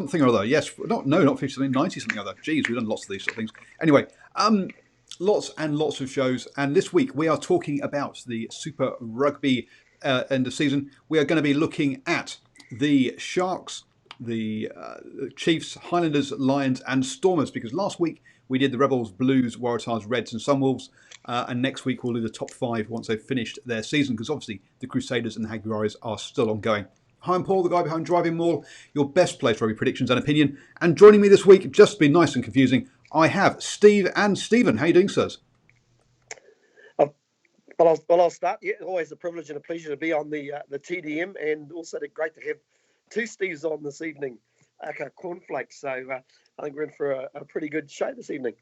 something or other. Yes, not 50 something, 90 something or other. Geez, we've done lots of these sort of things. Anyway, lots and lots of shows. And this week we are talking about the Super Rugby end of season. We are going to be looking at the Sharks, the Chiefs, Highlanders, Lions, and Stormers, because last week we did the Rebels, Blues, Waratahs, Reds, and Sunwolves. And next week we'll do the top 5 once they've finished their season, because obviously the Crusaders and the Jaguares are still ongoing. Hi, I'm Paul, the guy behind DrivingMaul, your best place for rugby predictions and opinion. And joining me this week, just to be nice and confusing, I have Steve and Stephen. How are you doing, sirs? I'll start. Yeah, always a privilege and a pleasure to be on the TDM, and also great to have two Steves on this evening, aka Cornflakes. So I think we're in for a pretty good show this evening.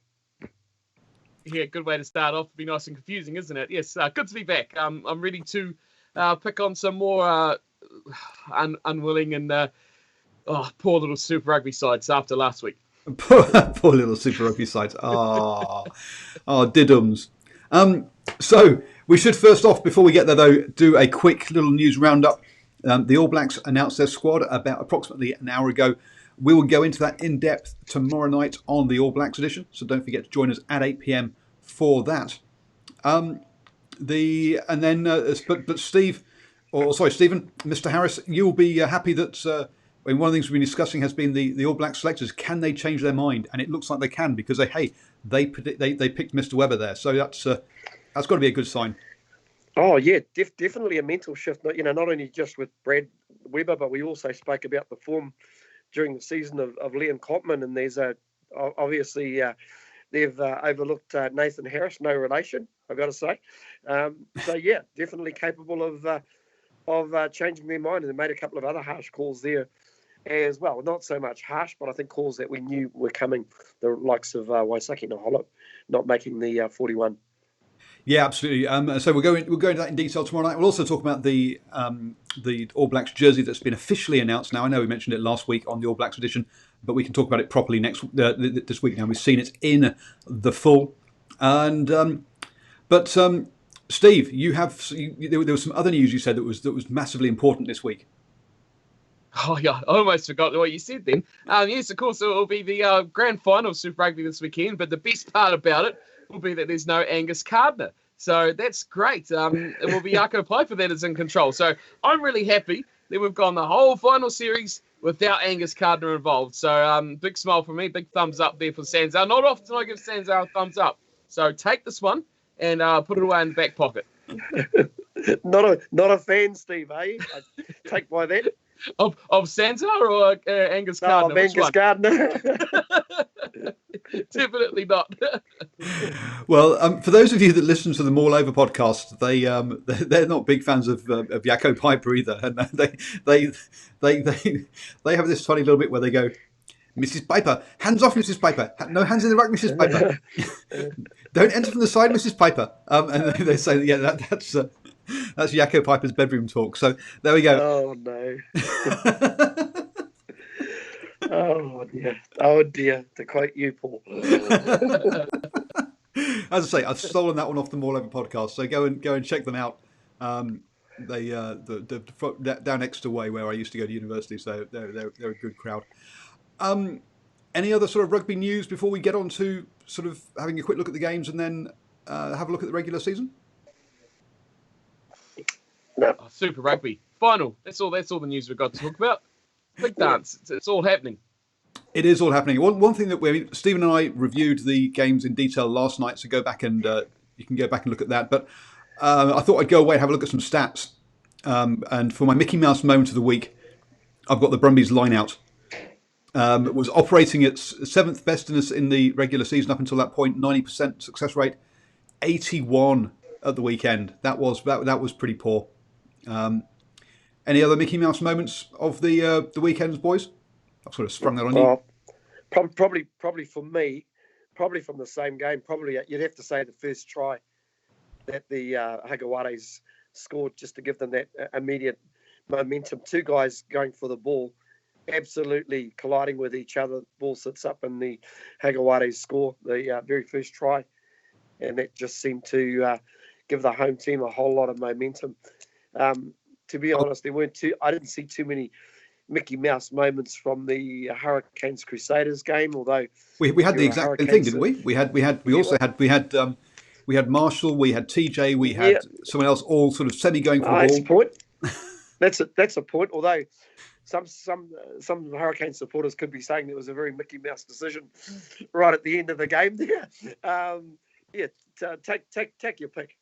Yeah, good way to start off. Be nice and confusing, isn't it? Yes, good to be back. I'm ready to pick on some more unwilling and poor little Super Rugby sides after last week. Poor little Super Rugby sides. Diddums. So we should first off, before we get there though, do a quick little news roundup. The All Blacks announced their squad about approximately an hour ago. We will go into that in depth tomorrow night on the All Blacks edition, so don't forget to join us at 8 p.m. for that. Stephen, Mr. Harris, you'll be happy that one of the things we've been discussing has been the All Black selectors. Can they change their mind? And it looks like they can, because they picked Mr. Webber there, so that's got to be a good sign. Oh yeah, definitely a mental shift. Not only just with Brad Webber, but we also spoke about the form during the season of Liam Cotman, and there's obviously they've overlooked Nathan Harris, no relation, I've got to say. So yeah, definitely capable of changing their mind, and they made a couple of other harsh calls there as well. Not so much harsh, but I think calls that we knew were coming. The likes of Waisaki Naholo not making the 41. Yeah, absolutely. So we'll go into that in detail tomorrow night. We'll also talk about the All Blacks jersey that's been officially announced now. I know we mentioned it last week on the All Blacks edition, but we can talk about it properly this week now. We've seen it in the full. And Steve, there was some other news you said that was massively important this week. Oh yeah, I almost forgot what you said then. Yes, of course, it will be the grand final of Super Rugby this weekend, but the best part about it will be that there's no Angus Gardner. So that's great. It will be Jaco Piper that is in control. So I'm really happy that we've gone the whole final series without Angus Gardner involved. So big smile for me, big thumbs up there for Sanzar. Not often I give Sanzar a thumbs up. So take this one and put it away in the back pocket. not a fan, Steve, are you? I take by that. Of Sanzar or Angus Gardner? Of Angus Gardner. Definitely not. Well, for those of you that listen to the Maul Over podcast, they're not big fans of Jaco Piper either, and they have this funny little bit where they go, "Mrs. Piper, hands off, Mrs. Piper. No hands in the ruck, Mrs. Piper. Don't enter from the side, Mrs. Piper." And they say, "Yeah, that's Jaco Piper's bedroom talk." So there we go. Oh no. Oh dear. To quote you, Paul. As I say, I've stolen that one off the Maul Over podcast. So go and check them out. They down Exeter Way where I used to go to university. So they're a good crowd. Any other sort of rugby news before we get on to sort of having a quick look at the games and then have a look at the regular season? No. Super Rugby final. That's all the news we've got to talk about. Big dance. It's all happening. It is all happening. One thing that Stephen and I reviewed the games in detail last night, so go back and you can go back and look at that. But I thought I'd go away and have a look at some stats. And for my Mickey Mouse moment of the week, I've got the Brumbies line out. It was operating at 7th best in the regular season up until that point, 90% success rate, 81 at the weekend. That was pretty poor. Any other Mickey Mouse moments of the weekends, boys? I've sort of sprung that on you. Probably for me, probably from the same game. Probably you'd have to say the first try that the Jaguares scored just to give them that immediate momentum. Two guys going for the ball, absolutely colliding with each other. The ball sits up and the Jaguares score the very first try, and that just seemed to give the home team a whole lot of momentum. To be honest, I didn't see too many Mickey Mouse moments from the Hurricanes Crusaders game. Although we had the exact same thing, didn't we? We had Marshall, we had TJ, we had someone else, all sort of semi going for the ball. That's a point. That's a point. Although some Hurricane supporters could be saying it was a very Mickey Mouse decision right at the end of the game there. Take your pick.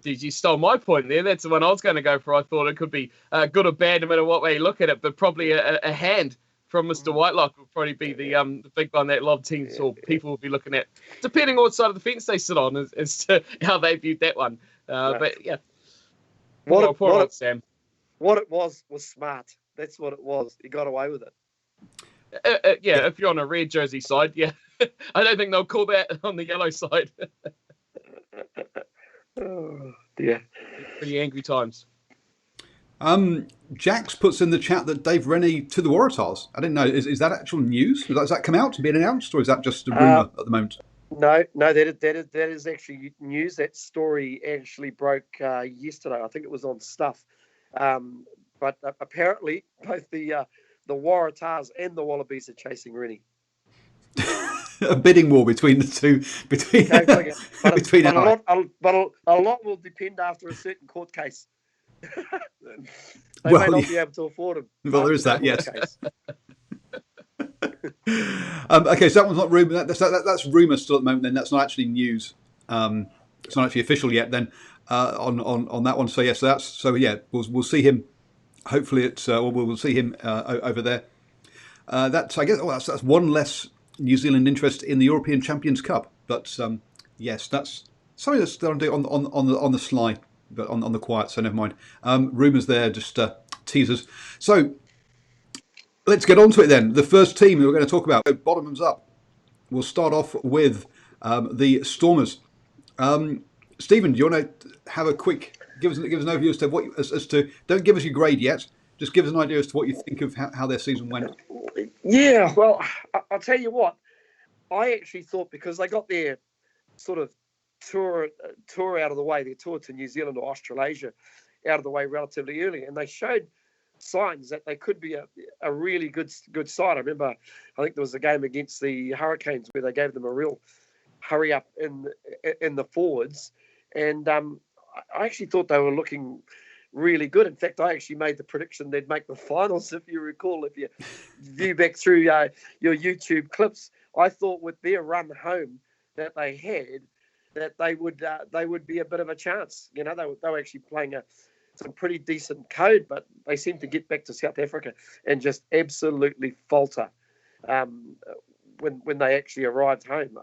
Geez, you stole my point there. That's the one I was going to go for. I thought it could be good or bad no matter what way you look at it, but probably a hand from Mr. Whitelock will probably be the big one that a lot of teams or people will be looking at, depending on what side of the fence they sit on as to how they viewed that one. But yeah, Sam. What it was smart. That's what it was. He got away with it. If you're on a red jersey side, yeah. I don't think they'll call that on the yellow side. Oh, dear. Pretty angry times. Jax puts in the chat that Dave Rennie to the Waratahs. I didn't know. Is that actual news? Has that come out to be announced, or is that just a rumour at the moment? No, that is actually news. That story actually broke yesterday. I think it was on Stuff. But apparently, both the Waratahs and the Wallabies are chasing Rennie. A bidding war between the two. A lot will depend after a certain court case. They may not be able to afford him. Well, there is that, yes. Okay, so that one's not rumour. That's rumour still at the moment. Then that's not actually news. It's not actually official yet. Then on that one. So yes, we'll see him. Hopefully, we'll see him over there. That's one less New Zealand interest in the European Champions Cup. But yes, that's something that's done on the sly, but on the quiet. So never mind. Rumours there, just teasers. So let's get on to it then. The first team that we're going to talk about, bottoms up. We'll start off with the Stormers. Stephen, do you want to have a quick give us an overview as to what don't give us your grade yet. Just give us an idea as to what you think of how their season went. Yeah, well, I'll tell you what. I actually thought, because they got their sort of tour out of the way, their tour to New Zealand or Australasia out of the way relatively early, and they showed signs that they could be a really good side. I remember, I think there was a game against the Hurricanes where they gave them a real hurry up in the forwards, and I actually thought they were looking really good. In fact, I actually made the prediction they'd make the finals, if you recall, if you view back through your YouTube clips. I thought with their run home that they had, that they would be a bit of a chance. You know, they were actually playing some pretty decent code, but they seemed to get back to South Africa and just absolutely falter when they actually arrived home.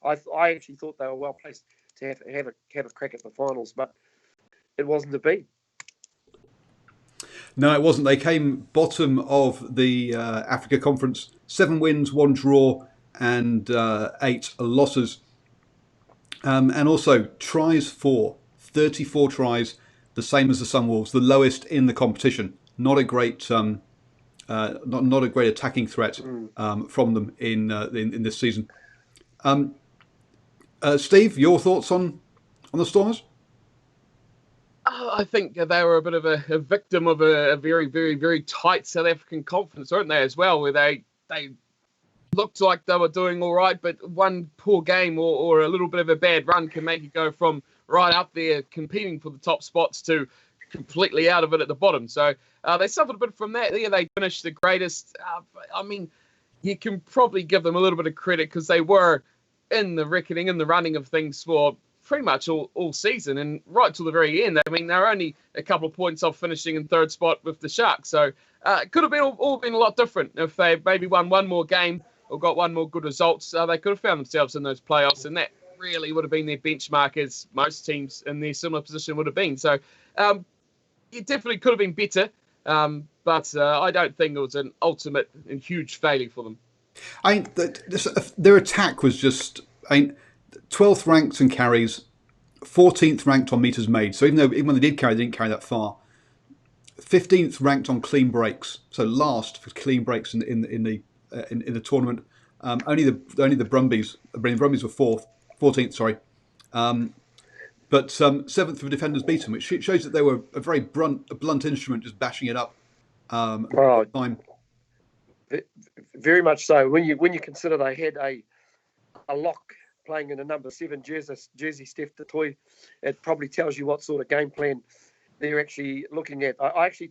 I actually thought they were well placed to have a crack at the finals, but it wasn't to be. No, it wasn't. They came bottom of the Africa Conference. 7 wins, 1 draw, and 8 losses. And also tries for 34 tries, the same as the Sunwolves, the lowest in the competition. Not a great, not a great attacking threat from them in this season. Steve, your thoughts on the Stormers? I think they were a bit of a victim of a very, very, very tight South African conference, weren't they, as well, where they looked like they were doing all right, but one poor game or a little bit of a bad run can make you go from right up there competing for the top spots to completely out of it at the bottom. So they suffered a bit from that. Yeah, they finished the greatest. I mean, you can probably give them a little bit of credit because they were in the reckoning, in the running of things for pretty much all season and right till the very end. I mean, they're only a couple of points off finishing in third spot with the Sharks. So it could have been all been a lot different if they maybe won one more game or got one more good results. They could have found themselves in those playoffs, and that really would have been their benchmark, as most teams in their similar position would have been. So it definitely could have been better, but I don't think it was an ultimate and huge failure for them. Their attack was just 12th ranked in carries, 14th ranked on meters made. So even when they did carry, they didn't carry that far. 15th ranked on clean breaks, so last for clean breaks in the tournament. Only the Brumbies were 14th, sorry. But 7th for defenders beaten, which shows that they were a very blunt instrument, just bashing it up At Oh, the time. very much so. When you consider they had a lock playing in a number 7 jersey, Steph Toy, it probably tells you what sort of game plan they're actually looking at. I actually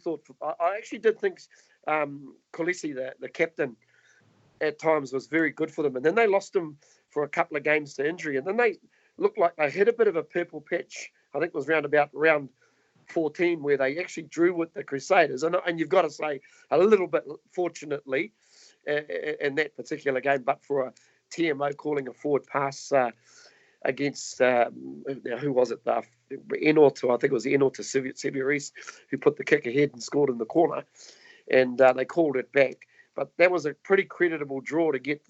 did think Kolisi, the captain, at times was very good for them, and then they lost him for a couple of games to injury, and then they looked like they had a bit of a purple patch. I think it was round 14 where they actually drew with the Crusaders, and you've got to say a little bit fortunately in that particular game, but for a TMO calling a forward pass against who was it? Enor, I think it was Enor to Severis, who put the kick ahead and scored in the corner, and they called it back. But that was a pretty creditable draw to get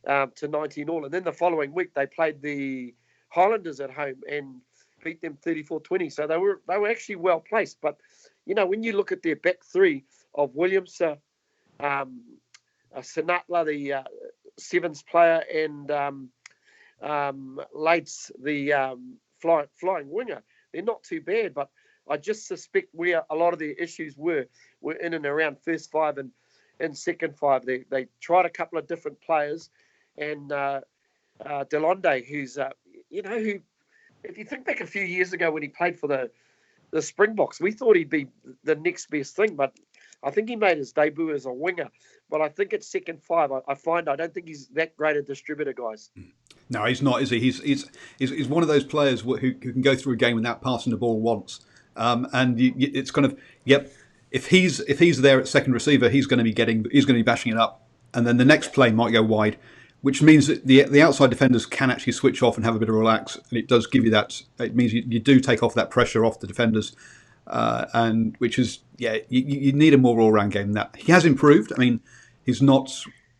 to 19 all. And then the following week they played the Highlanders at home and beat them 34-20. So they were actually well placed. But when you look at their back three of Williams, Sinatla, the sevens player, and Lates, the flying winger, they're not too bad. But I just suspect where a lot of their issues were in and around first five and second five. They tried a couple of different players, and Delonde, who's who, if you think back a few years ago when he played for the Springboks, we thought he'd be the next best thing, but I think he made his debut as a winger. But I think at second five, I don't think he's that great a distributor, guys. No, he's not, is he? He's one of those players who can go through a game without passing the ball once, and it's kind of If he's there at second receiver, he's going to be bashing it up, and then the next play might go wide, which means that the outside defenders can actually switch off and have a bit of relax, and it does give you that. It means you do take off that pressure off the defenders, and which is you need a more all-round game than that. He has improved. I mean, he's not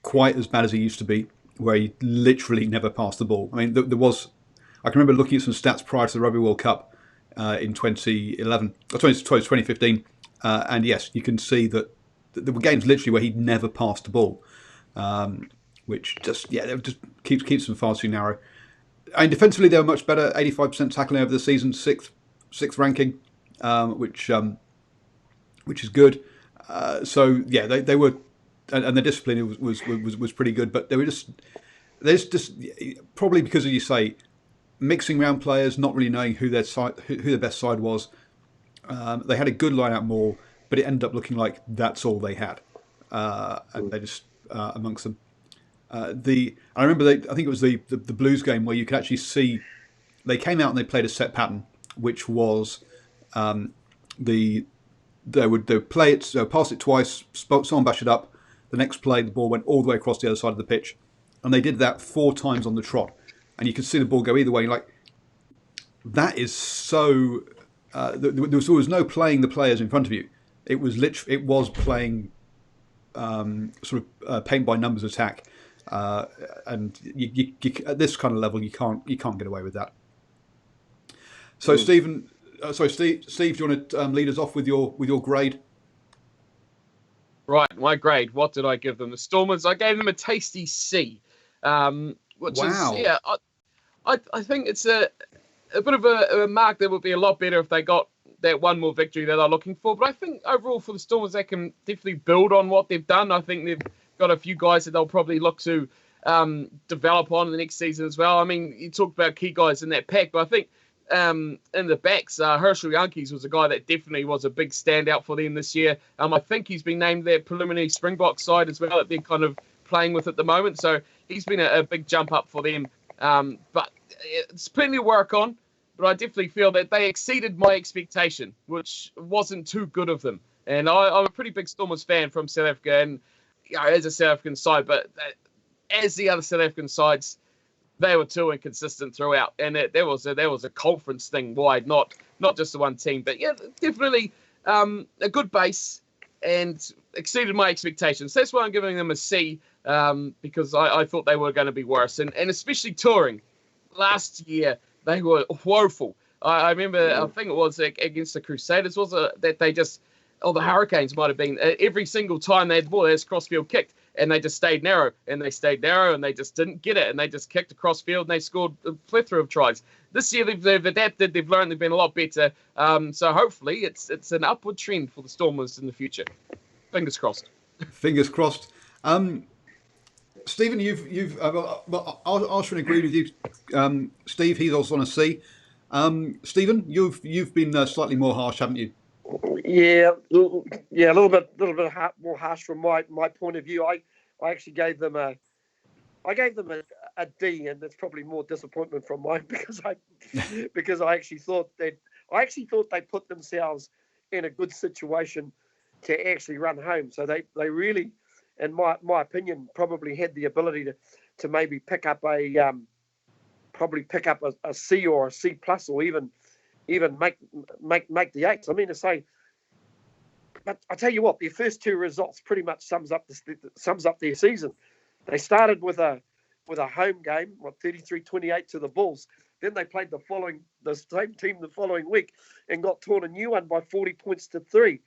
quite as bad as he used to be, where he literally never passed the ball. I mean, there was. I can remember looking at some stats prior to the Rugby World Cup in 2015. And yes, you can see that there were games literally where he'd never passed the ball, which just keeps them far too narrow. And defensively, they were much better. 85% tackling over the season, sixth ranking, which is good. They were, and the discipline was pretty good. But there's just probably because, as you say, mixing around players, not really knowing who their best side was. They had a good line-out maul, but it ended up looking like that's all they had, and they just amongst them. I remember I think it was the Blues game where you could actually see they came out and they played a set pattern, which was they would play it, so pass it twice, someone bash it up. The next play, the ball went all the way across the other side of the pitch, and they did that 4 times on the trot, and you could see the ball go either way. Like that is so. There was no playing the players in front of you. It was playing paint by numbers attack, and you, at this kind of level you can't get away with that. So Steve, do you want to lead us off with your grade? Right, my grade. What did I give them? The Stormers, I gave them a tasty C. Which wow. Is I think it's a bit of a mark that would be a lot better if they got that one more victory that they're looking for. But I think overall for the Stormers, they can definitely build on what they've done. I think they've got a few guys that they'll probably look to develop on in the next season as well. I mean, you talked about key guys in that pack, but I think in the backs, Herschel Yankees was a guy that definitely was a big standout for them this year. I think he's been named their preliminary Springbok side as well that they're kind of playing with at the moment. So he's been a big jump up for them. But it's plenty to work on. But I definitely feel that they exceeded my expectation, which wasn't too good of them. And I'm a pretty big Stormers fan from South Africa, and as a South African side, but as the other South African sides, they were too inconsistent throughout. And there was a conference thing wide, not just the one team. But yeah, definitely a good base and exceeded my expectations. That's why I'm giving them a C, because I thought they were going to be worse. And especially touring. Last year, they were woeful. I remember, I think it was against the Crusaders, that they just, the Hurricanes might have been, every single time they had the ball, they just crossfield kicked, and they just stayed narrow, and they just didn't get it, and they just kicked across field, and they scored a plethora of tries. This year, they've adapted, they've learned, they've been a lot better, so hopefully it's an upward trend for the Stormers in the future. Fingers crossed. Fingers crossed. Stephen, you've well, I'll try and agree with you. Steve, he's also on a C. Stephen, you've been slightly more harsh, haven't you? Yeah, a little bit more harsh from my point of view. I actually gave them a D, and that's probably more disappointment from mine because I actually thought they put themselves in a good situation to actually run home. So they really, in my opinion, probably had the ability to maybe pick up a C or a C plus, or even make the eights. I mean to say, but I tell you what, their first two results pretty much sums up their season. They started with a home game, 33-28 to the Bulls. Then they played the same team the following week and got torn a new one by 40 points to 3.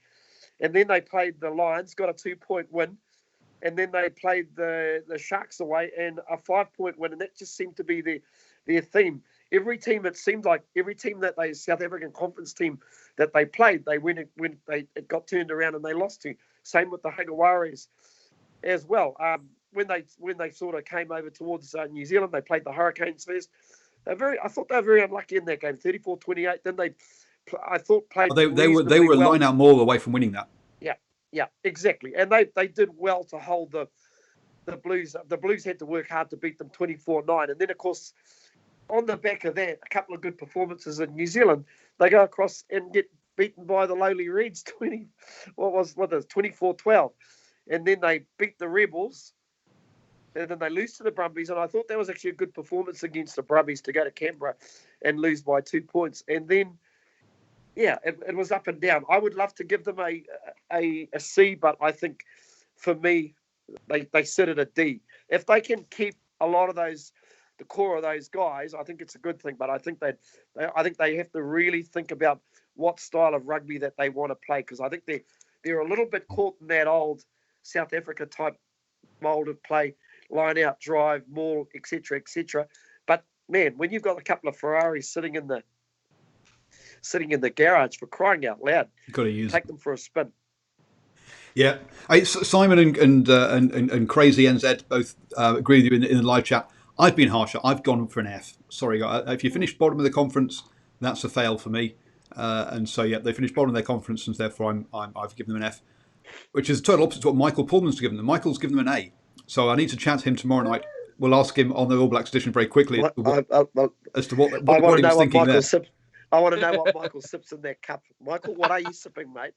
And then they played the Lions, got a 2-point win. And then they played the Sharks away and a 5-point win. And that just seemed to be their theme. Every team that they South African Conference team that they played, it got turned around and they lost to. Same with the Hagawares as well. When they sort of came over towards New Zealand, they played the Hurricanes first. I thought they were very unlucky in that game, 34-28. Then they played. They were a line out more away from winning that. Yeah, exactly. And they did well to hold the Blues. The Blues had to work hard to beat them 24-9. And then, of course, on the back of that, a couple of good performances in New Zealand, they go across and get beaten by the lowly Reds 24-12. And then they beat the Rebels. And then they lose to the Brumbies. And I thought that was actually a good performance against the Brumbies to go to Canberra and lose by 2 points. And then, yeah, it was up and down. I would love to give them a C, but I think for me, they sit at a D. If they can keep a lot of the core of those guys, I think it's a good thing. But I think they have to really think about what style of rugby that they want to play, because I think they're a little bit caught in that old South Africa type mold of play, line out, drive, maul, etc., etc. But man, when you've got a couple of Ferraris sitting in the garage, for crying out loud, take them for a spin. Yeah, Simon and Crazy NZ both agree with you in the live chat. I've been harsher. I've gone for an F. Sorry, if you finish bottom of the conference, that's a fail for me. And so yeah, they finished bottom of their conference, and therefore I've given them an F, which is the total opposite to what Michael Pullman's given them. Michael's given them an A. So I need to chat to him tomorrow night. We'll ask him on the All Blacks edition very quickly as to what he was thinking there. I want to know what Michael sips in that cup. Michael, what are you sipping, mate?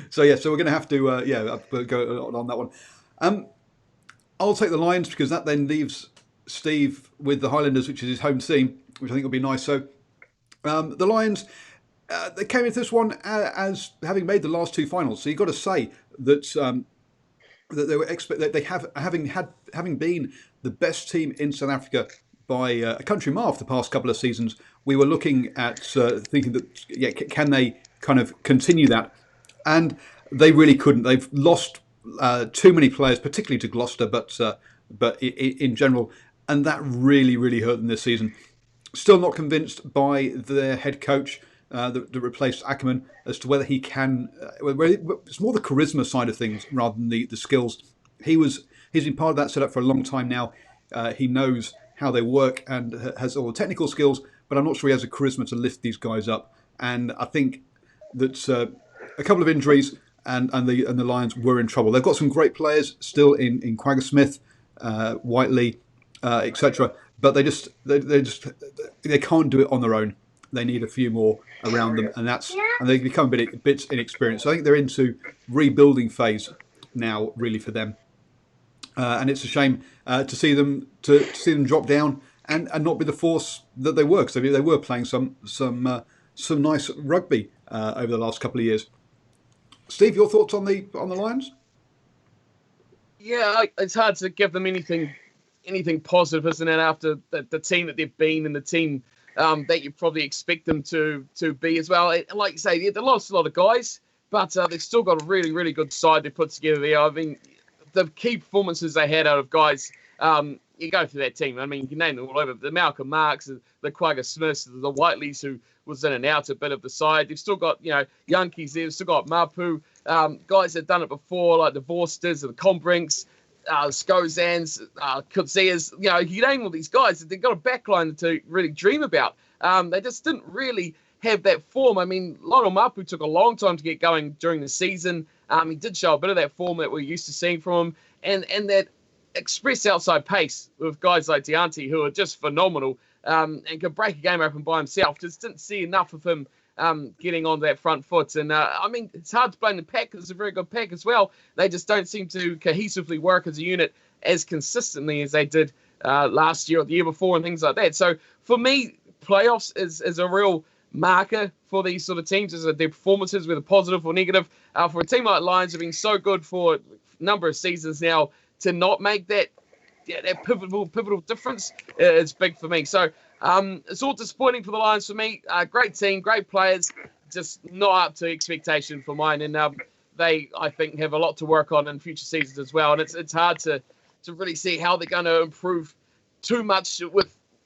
So we're going to have to go on that one. I'll take the Lions because that then leaves Steve with the Highlanders, which is his home team, which I think will be nice. So the Lions, they came into this one as having made the last two finals. So you've got to say that that they were having been the best team in South Africa by a country mile for the past couple of seasons. We were looking at thinking that can they kind of continue that, and they really couldn't. They've lost too many players, particularly to Gloucester, but in general, and that really hurt them this season. Still not convinced by their head coach that replaced Ackerman as to whether he can. It's more the charisma side of things rather than the skills. He's been part of that setup for a long time now. He knows how they work and has all the technical skills, but I'm not sure he has the charisma to lift these guys up. And I think that a couple of injuries and the Lions were in trouble. They've got some great players still in Quagga Smith, Whiteley, etc. But they can't do it on their own. They need a few more around them, and they become a bit inexperienced. So I think they're into rebuilding phase now, really, for them. And it's a shame to see them drop down and not be the force that they were, because they were playing some nice rugby over the last couple of years. Steve, your thoughts on the Lions? Yeah, it's hard to give them anything positive, isn't it? After the team that they've been and the team that you probably expect them to be as well. And like you say, they lost a lot of guys, but they've still got a really good side they put together there. I mean, the key performances they had out of guys You go through that team. I mean, you can name them all over. The Malcolm Marks, the Quagga Smiths, the Whiteleys, who was in and out a bit of the side. They've still got, Yankees there. They've still got Mapu, guys that have done it before, like the Vorsters and the Combrinks, Skozans, Kudzias. You name all these guys. They've got a backline to really dream about. They just didn't really have that form. I mean, Lionel Mapu took a long time to get going during the season. He did show a bit of that form that we're used to seeing from him, and that express outside pace with guys like Deontay, who are just phenomenal, and can break a game open by himself. Just didn't see enough of him getting on that front foot. And I mean, it's hard to blame the pack, because it's a very good pack as well. They just don't seem to cohesively work as a unit as consistently as they did last year or the year before and things like that. So for me, playoffs is a real marker for these sort of teams, as their performances, whether positive or negative. For a team like Lions, have been so good for a number of seasons now, to not make that pivotal difference is big for me. So it's all disappointing for the Lions for me. Great team, great players, just not up to expectation for mine. And they, I think, have a lot to work on in future seasons as well. And it's hard to really see how they're going to improve too much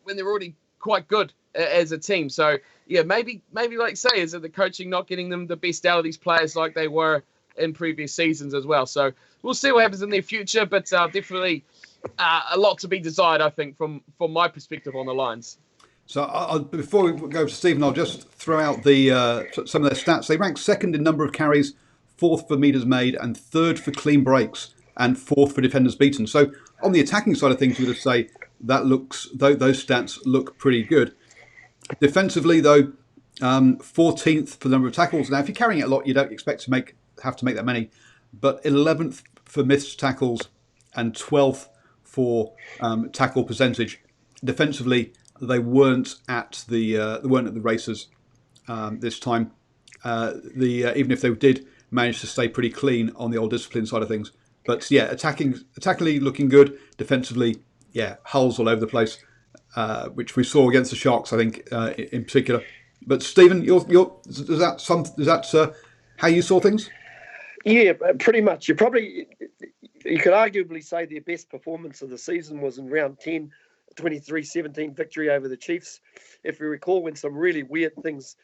when they're already quite good as a team. So yeah, maybe like you say, is that the coaching not getting them the best out of these players like they were in previous seasons as well. So we'll see what happens in their future, but definitely a lot to be desired, I think, from my perspective on the Lions. So before we go to Stephen, I'll just throw out some of their stats. They rank second in number of carries, fourth for meters made, and third for clean breaks, and fourth for defenders beaten. So on the attacking side of things, we would say those stats look pretty good. Defensively, though, 14th for the number of tackles. Now, if you're carrying it a lot, you don't expect to have to make that many, but 11th for missed tackles and 12th for tackle percentage. Defensively, they weren't at the races this time. Even if they did manage to stay pretty clean on the old discipline side of things, but yeah, attackingly looking good. Defensively, yeah, hulls all over the place, which we saw against the Sharks, I think, in particular. But Stephen, is that how you saw things? Yeah, pretty much. You could arguably say their best performance of the season was in round 10, 23-17 victory over the Chiefs. If you recall, when some really weird things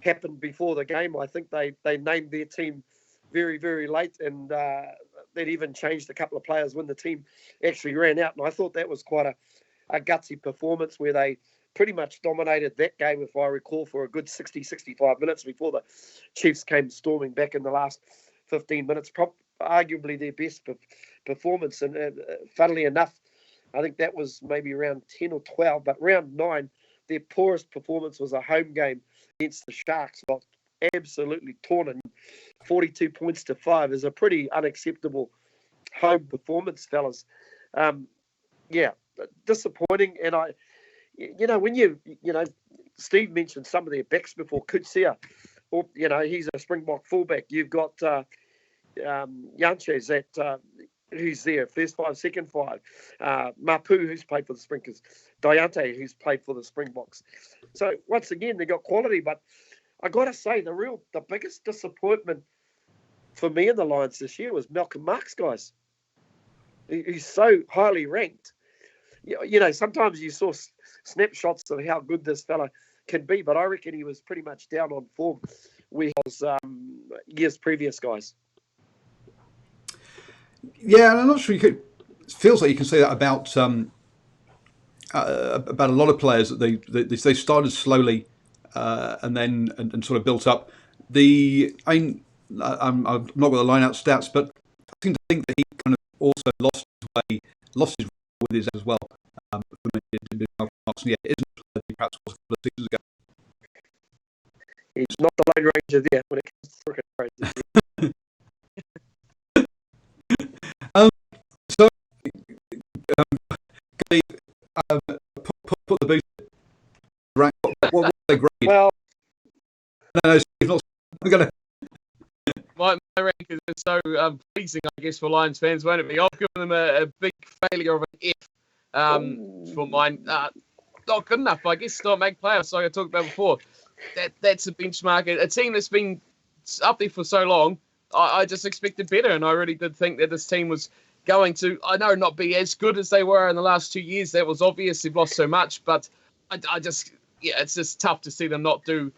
happened before the game, I think they named their team very, very late, and they'd even changed a couple of players when the team actually ran out. And I thought that was quite a gutsy performance, where they pretty much dominated that game, if I recall, for a good 60, 65 minutes before the Chiefs came storming back in the last 15 minutes. Arguably their best performance. And funnily enough, I think that was maybe round 10 or 12, but round 9, their poorest performance was a home game against the Sharks. Got absolutely torn, and 42 points to 5 is a pretty unacceptable home performance, fellas. Yeah, disappointing. And Steve mentioned some of their backs before. Kutsia, or he's a Springbok fullback. You've got Yanchez who's there, first 5, second 5. Mapu, who's played for the Springbok. Deontay, who's played for the Springboks. So once again, they got quality, but I got to say, the biggest disappointment for me in the Lions this year was Malcolm Marks, guys. He's so highly ranked. Sometimes you saw snapshots of how good this fella can be, but I reckon he was pretty much down on form where he was years previous, guys. Yeah, and I'm not sure it feels like you can say that about a lot of players, that they started slowly and then sort of built up. I'm not going to line out stats, but I seem to think that he kind of also lost his way with his as well. Yeah, it isn't perhaps was a couple of seasons ago. He's not the Lone Ranger there when it comes to cricket. Put the boost rank. What was their grade? Well, no, Steve, not. I'm gonna. My rank is so pleasing, I guess, for Lions fans, won't it be? I've given them a big failure of an F for mine. Not good enough, I guess, to not make playoffs, like I talked about before. That's a benchmark. A team that's been up there for so long, I just expected better, and I really did think that this team was going to, I know, not be as good as they were in the last 2 years. That was obvious. They've lost so much, but I just, it's just tough to see them not do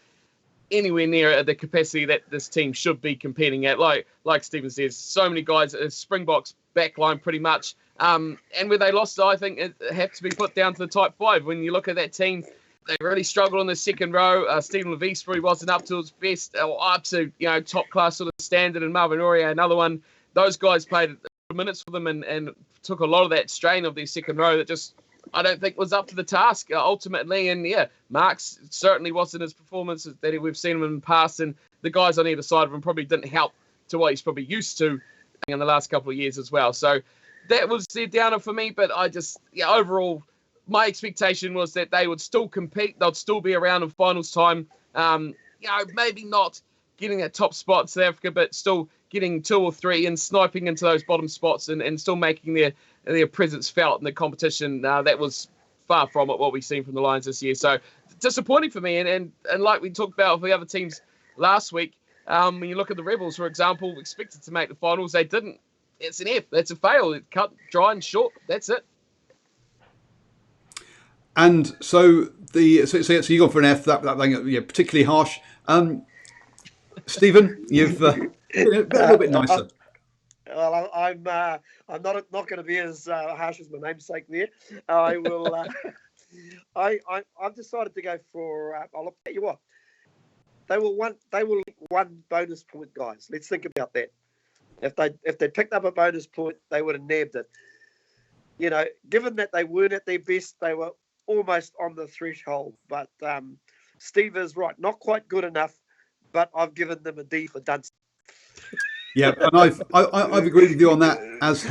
anywhere near the capacity that this team should be competing at. Like Stephen says, so many guys, Springboks backline pretty much. And where they lost, I think it have to be put down to the type 5. When you look at that team, they really struggled on the second row. Stephen Levis really wasn't up to his best, or up to top class sort of standard. And Marvin Aurea, another one. Those guys played minutes for them and took a lot of that strain of their second row that just I don't think was up to the task ultimately. And Marks certainly wasn't his performance that we've seen him in the past, and the guys on either side of him probably didn't help to what he's probably used to in the last couple of years as well. So that was their downer for me. But I just overall my expectation was that they would still compete, they'd still be around in finals time. Maybe not getting that top spot in South Africa, but still getting 2 or 3 and sniping into those bottom spots and still making their presence felt in the competition. That was far from it, what we've seen from the Lions this year. So disappointing for me. And like we talked about with the other teams last week, when you look at the Rebels, for example, expected to make the finals. They didn't. It's an F. That's a fail. It cut dry and short. That's it. And so you go for an F. That thing, particularly harsh. Stephen, you've been a little bit nicer. Well, I'm not going to be as harsh as my namesake there. I will. I've decided to go for. I'll tell you what. They will one bonus point, guys. Let's think about that. If they picked up a bonus point, they would have nabbed it. Given that they weren't at their best, they were almost on the threshold. But Steve is right. Not quite good enough. But I've given them a D for dunce. Yeah, and I've agreed with you on that, as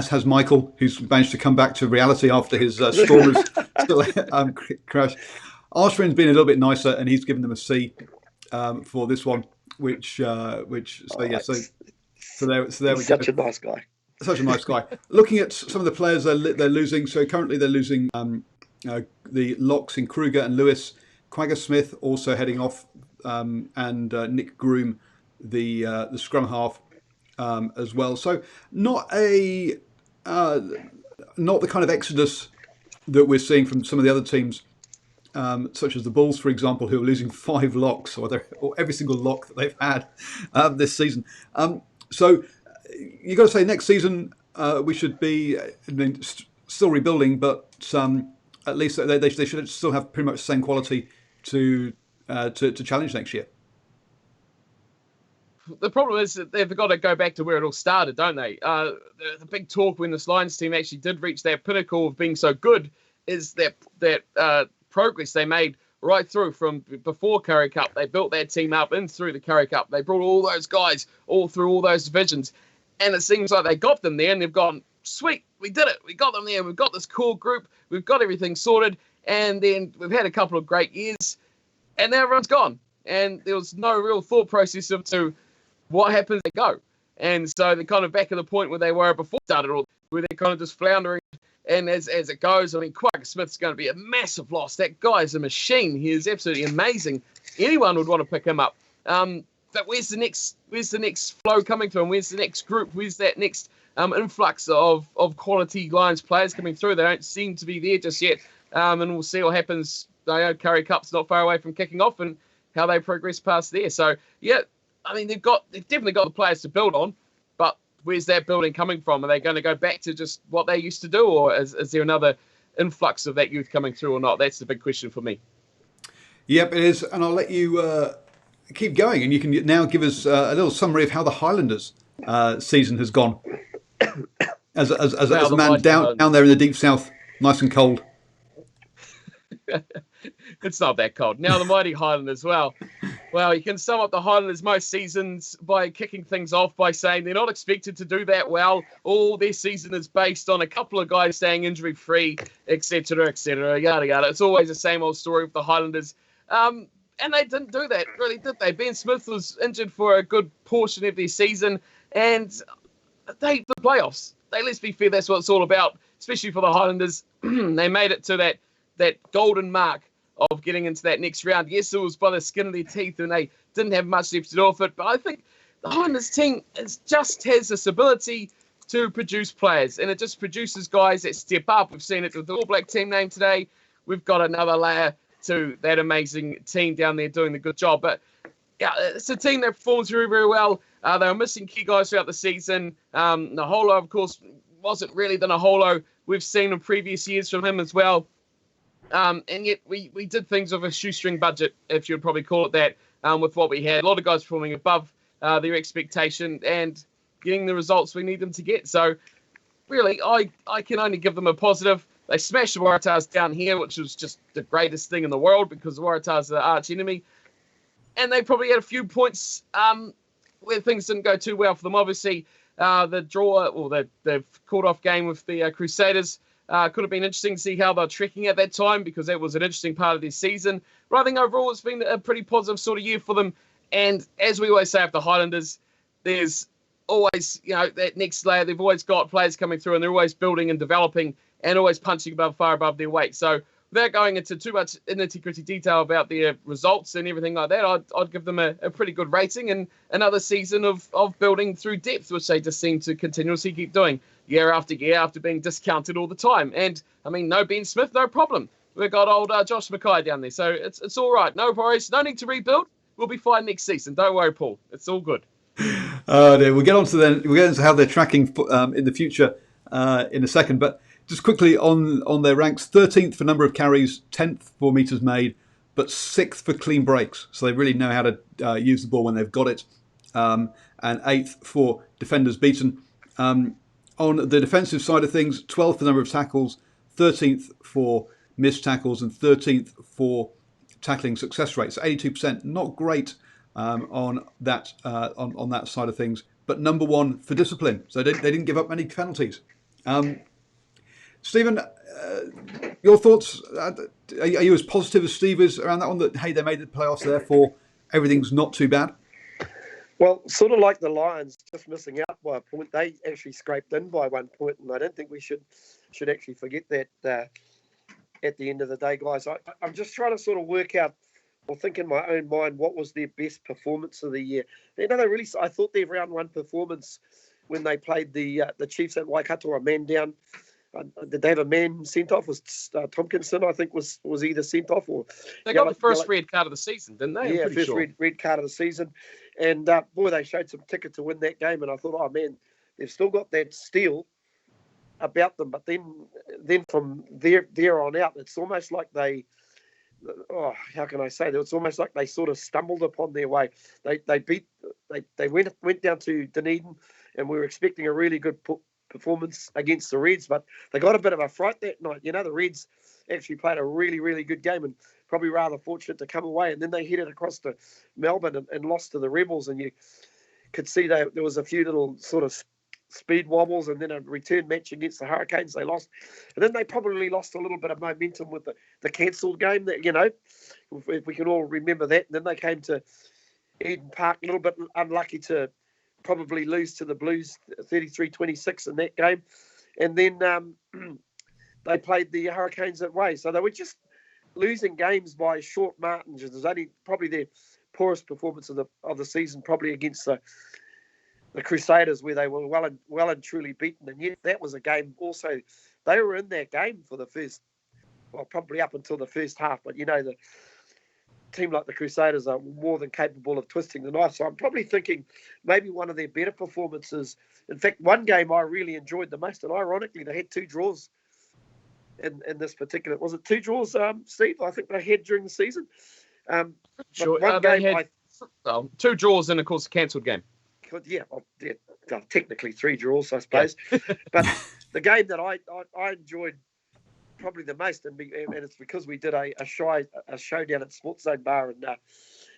has Michael, who's managed to come back to reality after his Stormers crash. Ashwin's been a little bit nicer, and he's given them a C for this one, so there we go. Such a nice guy. Such a nice guy. Looking at some of the players they're losing, so currently they're losing the locks in Kruger and Lewis. Quagga Smith also heading off, and Nick Groom, the scrum half, as well. So not the kind of exodus that we're seeing from some of the other teams, such as the Bulls, for example, who are losing 5 locks, or every single lock that they've had this season. So you've got to say next season we should be still rebuilding, but at least they should still have pretty much the same quality to challenge next year. The problem is that they've got to go back to where it all started, don't they? The big talk when this Lions team actually did reach their pinnacle of being so good is that progress they made right through from before Currie Cup. They built that team up in through the Currie Cup. They brought all those guys all through all those divisions. And it seems like they got them there and they've gone, sweet, we did it. We got them there. We've got this core group. We've got everything sorted. And then we've had a couple of great years and now everyone's gone. And there was no real thought process to what happens they go. And so they're kind of back at the point where they were before it started, where they're kind of just floundering. And as it goes, I mean, Quagga Smith's going to be a massive loss. That guy is a machine. He is absolutely amazing. Anyone would want to pick him up. But where's the next flow coming through? And where's the next group? Where's that next influx of quality Lions players coming through? They don't seem to be there just yet. And we'll see what happens. Currie Cup's not far away from kicking off and how they progress past there. So, yeah, I mean, they've definitely got the players to build on, but where's that building coming from? Are they going to go back to just what they used to do, or is there another influx of that youth coming through or not? That's the big question for me. Yep, it is. And I'll let you keep going, and you can now give us a little summary of how the Highlanders season has gone. As a man down there in the deep south, nice and cold. It's not that cold. Now the mighty Highlanders, well, you can sum up the Highlanders most seasons by kicking things off by saying they're not expected to do that well. All their season is based on a couple of guys staying injury-free, etc., yada, yada. It's always the same old story with the Highlanders. And they didn't do that, really, did they? Ben Smith was injured for a good portion of their season, and the playoffs. Let's be fair, that's what it's all about, especially for the Highlanders. They made it to that golden mark of getting into that next round. Yes, it was by the skin of their teeth and they didn't have much left to do with it, but I think Highlanders team just has this ability to produce players, and it just produces guys that step up. We've seen it with the All Black team name today. We've got another layer to that amazing team down there doing the good job. But yeah, it's a team that performs very, very well. They were missing key guys throughout the season. Naholo, of course, wasn't really the Naholo we've seen in previous years from him as well. And yet we did things with a shoestring budget, if you'd probably call it that, with what we had. A lot of guys performing above their expectation and getting the results we need them to get. So really, I can only give them a positive. They smashed the Waratahs down here, which was just the greatest thing in the world because the Waratahs are the arch enemy. And they probably had a few points where things didn't go too well for them. Obviously, the draw, or the called-off game with the Crusaders could have been interesting to see how they're trekking at that time because that was an interesting part of their season. But I think overall it's been a pretty positive sort of year for them. And as we always say after Highlanders, there's always, that next layer. They've always got players coming through and they're always building and developing and always punching far above their weight. So without going into too much nitty-gritty detail about their results and everything like that, I'd give them a pretty good rating and another season of building through depth, which they just seem to continuously keep doing year after year after being discounted all the time. And, no Ben Smith, no problem. We've got old Josh Mackay down there. So it's all right. No worries. No need to rebuild. We'll be fine next season. Don't worry, Paul. It's all good. We'll get into how they're tracking in the future in a second. But just quickly on their ranks, 13th for number of carries, 10th for metres made, but 6th for clean breaks. So they really know how to use the ball when they've got it. And 8th for defenders beaten. On the defensive side of things, 12th for number of tackles, 13th for missed tackles, and 13th for tackling success rate. So 82%, not great on that side of things. But number one for discipline. So they didn't give up many penalties. Stephen, your thoughts? Are you as positive as Steve is around that one? That hey, they made the playoffs, therefore everything's not too bad. Well, sort of like the Lions, just missing out by a point. They actually scraped in by 1 point, and I don't think we should actually forget that. At the end of the day, guys, I'm just trying to sort of work out or think in my own mind what was their best performance of the year. I thought their round one performance when they played the Chiefs at Waikato, a man down. Did they have a man sent off? Was Tompkinson, I think, was either sent off or... They got the first red card of the season, didn't they? Yeah, first red card of the season. And, boy, they showed some ticket to win that game. And I thought, oh, man, they've still got that steel about them. But then from there on out, it's almost like they... Oh, how can I say that? It's almost like they sort of stumbled upon their way. They went down to Dunedin, and we were expecting a really good performance against the Reds, but they got a bit of a fright that night. The Reds actually played a really, really good game and probably rather fortunate to come away. And then they headed across to Melbourne and lost to the Rebels, and you could see there was a few little sort of speed wobbles, and then a return match against the Hurricanes they lost, and then they probably lost a little bit of momentum with the cancelled game that if we can all remember that. And then they came to Eden Park a little bit unlucky to probably lose to the Blues 33-26 in that game, and then they played the Hurricanes that way, so they were just losing games by short margins. It was only probably their poorest performance of the season, probably against the Crusaders, where they were well and truly beaten. And yet that was a game also, they were in that game for the first, well, probably up until the first half. But, the team like the Crusaders are more than capable of twisting the knife. So I'm probably thinking maybe one of their better performances. In fact, one game I really enjoyed the most, and ironically, they had two draws in this particular. Was it two draws, Steve? I think they had during the season. Sure. They had two draws and, of course, a cancelled game. Yeah, technically three draws, I suppose. Yeah. But the game that I enjoyed probably the most, and it's because we did a showdown at Sports Zone Bar and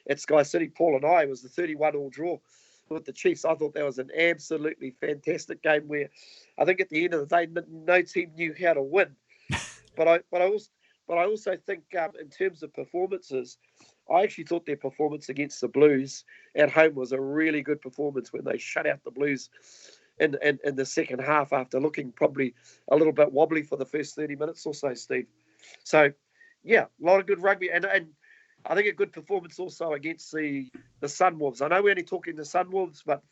at Sky City. Paul and I, was the 31-all draw with the Chiefs. I thought that was an absolutely fantastic game where I think at the end of the day, no team knew how to win. But I also think in terms of performances, I actually thought their performance against the Blues at home was a really good performance when they shut out the Blues in the second half after looking probably a little bit wobbly for the first 30 minutes or so, Steve. So, yeah, a lot of good rugby. And I think a good performance also against the Sunwolves. I know we're only talking the Sunwolves, but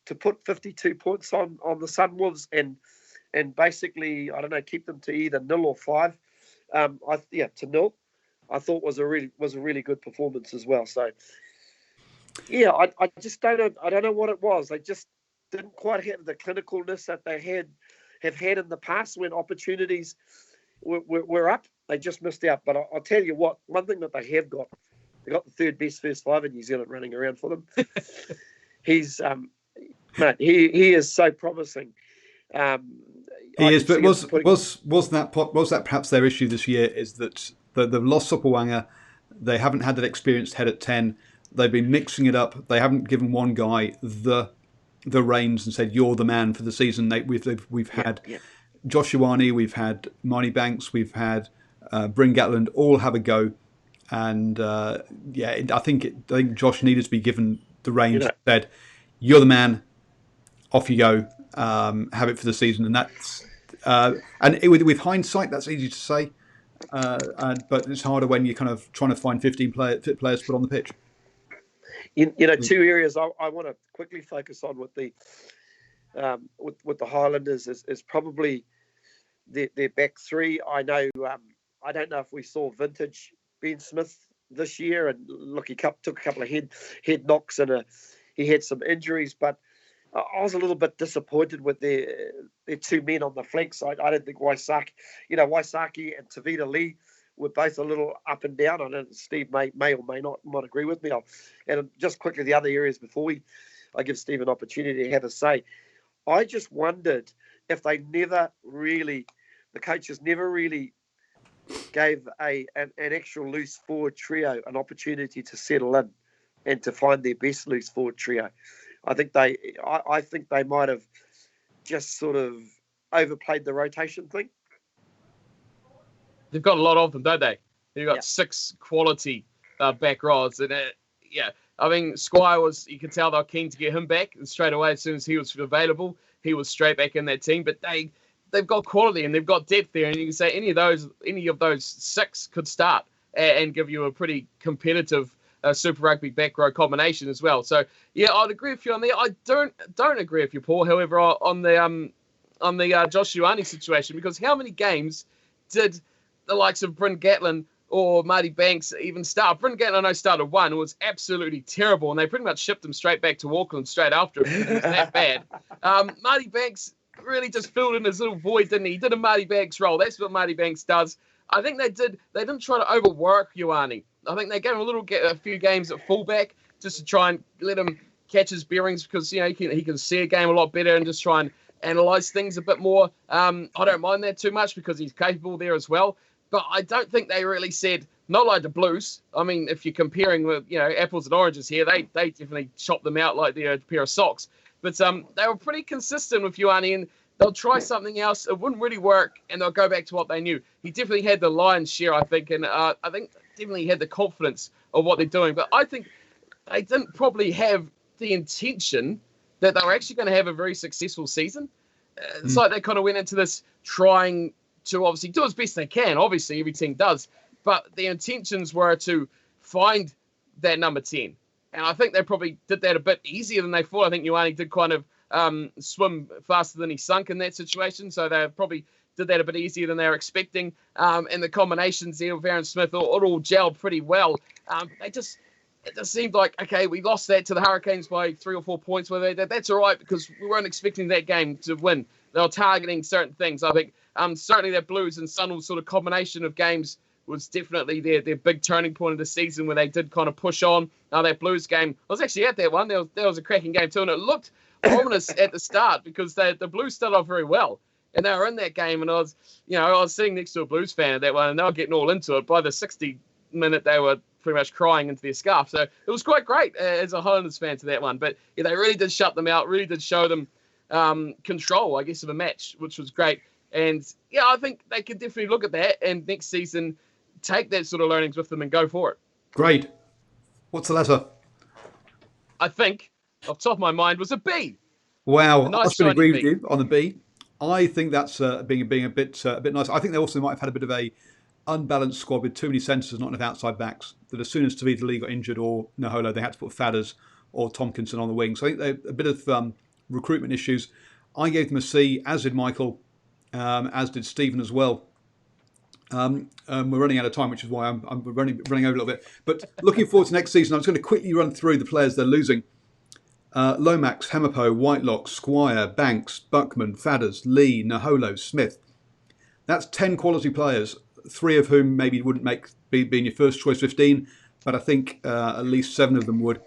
to put 52 points on the Sunwolves and basically, I don't know, keep them to either 0 or 5, to 0, I thought was a really good performance as well. So yeah, I just don't know. I don't know what it was. They just didn't quite have the clinicalness that they have had in the past when opportunities were up. They just missed out. But I'll tell you what, one thing that they have got, they got the third best first five in New Zealand running around for them. He's he is so promising. He is, but was that perhaps their issue this year? Is that they've lost Sopawanga, they haven't had that experienced head at 10. They've been mixing it up. They haven't given one guy the reins and said you're the man for the season. We've had Josh Ioane, we've had Marnie Banks, we've had Bryn Gatland all have a go, and I think Josh needed to be given the reins. Said you're the man, off you go, have it for the season, and that's with hindsight that's easy to say, but it's harder when you're kind of trying to find 15 fit players to put on the pitch. Two areas I want to quickly focus on with the Highlanders is probably their back three. I know I don't know if we saw vintage Ben Smith this year, and look, he took a couple of head knocks and he had some injuries, but I was a little bit disappointed with their two men on the flank side. I don't think Waisaki and Tavita Lee were both a little up and down. I know Steve may or may not agree with me. And just quickly, the other areas before I give Steve an opportunity to have a say. I just wondered if the coaches never really gave an actual loose forward trio an opportunity to settle in and to find their best loose forward trio. I think they might have just sort of overplayed the rotation thing. They've got a lot of them, don't they? They've got 6 quality back rows. And I mean, Squire you could tell they were keen to get him back. And straight away, as soon as he was available, he was straight back in that team. But they've got quality and they've got depth there. And you can say any of those 6 could start and give you a pretty competitive Super Rugby back row combination as well. So, yeah, I'd agree with you on there. I don't agree with you, Paul, however, on the Josh Ioane situation, because how many games did the likes of Bryn Gatland or Marty Banks even start? Bryn Gatland, I know, started one. It was absolutely terrible, and they pretty much shipped him straight back to Auckland straight after him. It was that bad. Marty Banks really just filled in his little void, didn't he? He did a Marty Banks role. That's what Marty Banks does. I think they didn't try to overwork Ioane. I think they gave him a few games at fullback just to try and let him catch his bearings, because he can see a game a lot better and just try and analyse things a bit more. I don't mind that too much because he's capable there as well. But I don't think they really said, not like the Blues. I mean, if you're comparing with apples and oranges here, they definitely chopped them out like they're a pair of socks. But they were pretty consistent with Ioane, and they'll try something else. It wouldn't really work, and they'll go back to what they knew. He definitely had the lion's share, I think, and I think definitely had the confidence of what they're doing. But I think they didn't probably have the intention that they were actually going to have a very successful season. It's like they kind of went into this trying to obviously do as best they can. Obviously, every team does. But the intentions were to find that number 10. And I think they probably did that a bit easier than they thought. I think Ioane did kind of swim faster than he sunk in that situation. So they probably did that a bit easier than they were expecting. And the combinations there with Aaron Smith all gelled pretty well. It just seemed like, okay, we lost that to the Hurricanes by 3 or 4 points. That's all right, because we weren't expecting that game to win. They were targeting certain things. I think certainly that Blues and Sunwolves sort of combination of games was definitely their big turning point of the season, where they did kind of push on. That Blues game, I was actually at that one. That was a cracking game too, and it looked ominous at the start because the Blues started off very well. And they were in that game, and I was sitting next to a Blues fan at that one, and they were getting all into it. By the 60th minute, they were pretty much crying into their scarf. So it was quite great as a Highlanders fan to that one. But yeah, they really did shut them out, really did show them control, I guess, of a match, which was great. And yeah, I think they could definitely look at that and next season take that sort of learnings with them and go for it. Great. What's the letter? I think, off the top of my mind, was a B. Wow, nice, I should agree with B. you on the B. I think that's being a bit nice. I think they also might have had a bit of a unbalanced squad with too many centres, not enough outside backs, that as soon as Tavita Lee got injured or Naholo, they had to put Fadders or Tompkinson on the wing. So I think they a bit of recruitment issues. I gave them a C, as did Michael, as did Stephen as well. We're running out of time, which is why I'm running over a little bit. But looking forward to next season, I'm just going to quickly run through the players they're losing. Lomax, Hemapo, Whitelock, Squire, Banks, Buckman, Fadders, Lee, Naholo, Smith. That's 10 quality players, 3 of whom maybe wouldn't be in your first choice 15, but I think at least 7 of them would.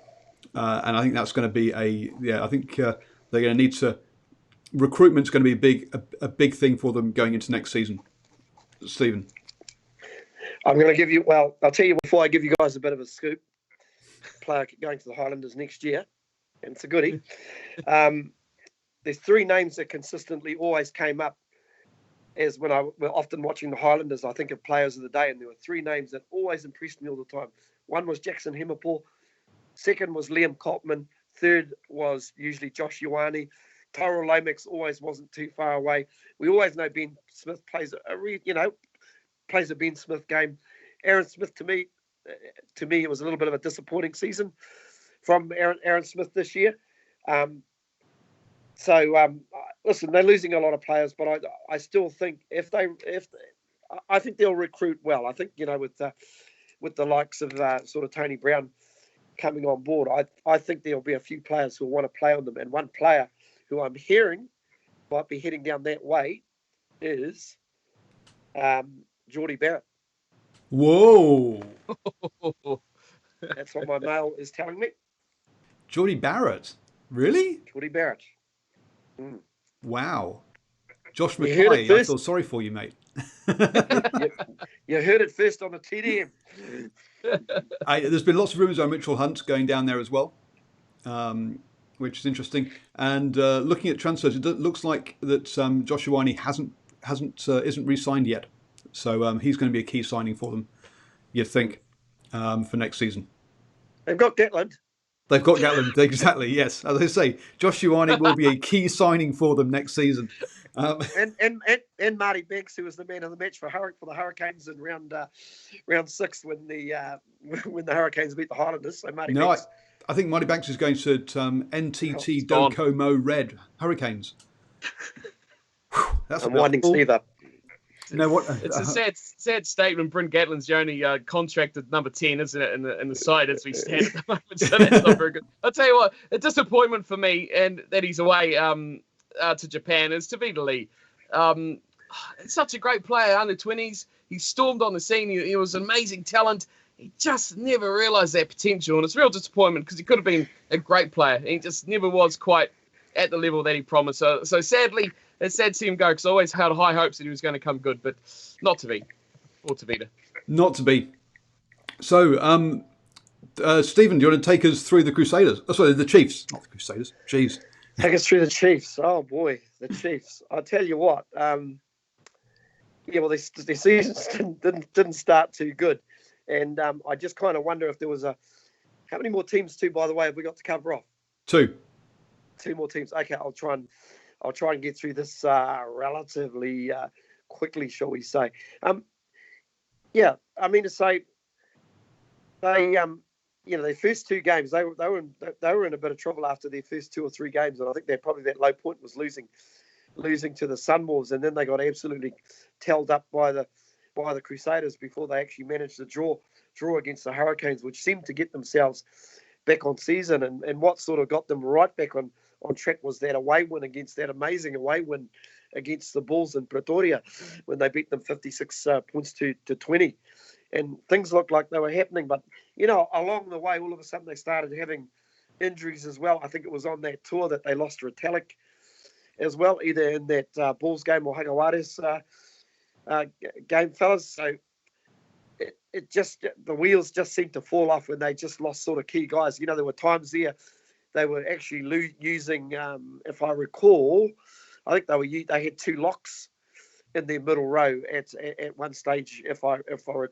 And I think that's going to be I think they're going to need to. Recruitment's going to be a big thing for them going into next season. Stephen. I'm going to give you, well, I'll tell you before I give you guys a bit of a scoop. Player going to the Highlanders next year, and it's a goodie. There's 3 names that consistently always came up as when we're often watching the Highlanders, I think of players of the day, and there were 3 names that always impressed me all the time. One was Jackson Hemapo, second was Liam Cotman, third was usually Josh Ioane. Tyrell Lomax always wasn't too far away. We always know Ben Smith plays a Ben Smith game. Aaron Smith, to me, it was a little bit of a disappointing season from Aaron Smith this year. Listen, they're losing a lot of players, but I still think I think they'll recruit well. I think with the likes of sort of Tony Brown coming on board, I think there'll be a few players who will want to play on them, and one player who I'm hearing might be heading down that way is Geordie Barrett. Whoa! That's what my mail is telling me. Geordie Barrett? Really? Geordie Barrett. Wow. Josh Mackay, I feel sorry for you, mate. You heard it first on the TDM. There's been lots of rumours about Mitchell Hunt going down there as well, which is interesting. And looking at transfers, it looks like that Josh Ioane isn't re-signed yet, so he's going to be a key signing for them. You'd think for next season. They've got Gatland. They've got Gatland, exactly. Yes, as I say, Josh Ioane will be a key signing for them next season. And Marty Banks, who was the man of the match for the Hurricanes in round 6 when the Hurricanes beat the Highlanders. So Marty Banks. I think Marty Banks is going to NTT Docomo Red Hurricanes. That's I'm winding Steve up. It's a sad statement. Bryn Gatland's the only contracted number 10, isn't it, in the side as we stand at the moment? So that's not very good. I'll tell you what, a disappointment for me, and that he's away to Japan, is Tavita Lee. Such a great player, under 20s. He stormed on the scene. He was an amazing talent. He just never realised that potential, and it's a real disappointment because he could have been a great player. He just never was quite at the level that he promised. So sadly, it's sad to see him go because I always had high hopes that he was going to come good, but not to be. Or Tavita. Not to be. So, Stephen, do you want to take us through the Crusaders? Oh, sorry, the Chiefs. Not the Crusaders. Jeez. Take us through the Chiefs. Oh, boy, the Chiefs. I'll tell you what. The season didn't start too good. And I just kind of wonder if there was how many more teams, by the way, have we got to cover off? 2. 2 more teams. Okay, I'll try and get through this relatively quickly, shall we say? To say they, their first 2 games, they were in a bit of trouble after their first 2 or 3 games, and I think that low point was losing to the Sunwolves, and then they got absolutely telled up by the Crusaders before they actually managed to draw against the Hurricanes, which seemed to get themselves back on season. And what sort of got them right back on track was that amazing away win against the Bulls in Pretoria when they beat them 56 points to 20. And things looked like they were happening. But, along the way, all of a sudden they started having injuries as well. I think it was on that tour that they lost Retallick as well, either in that Bulls game or Hagaware's game, fellas. So it just, the wheels just seemed to fall off when they just lost sort of key guys. There were times there they were actually using, if I recall, I think they had 2 locks in their middle row at one stage, if I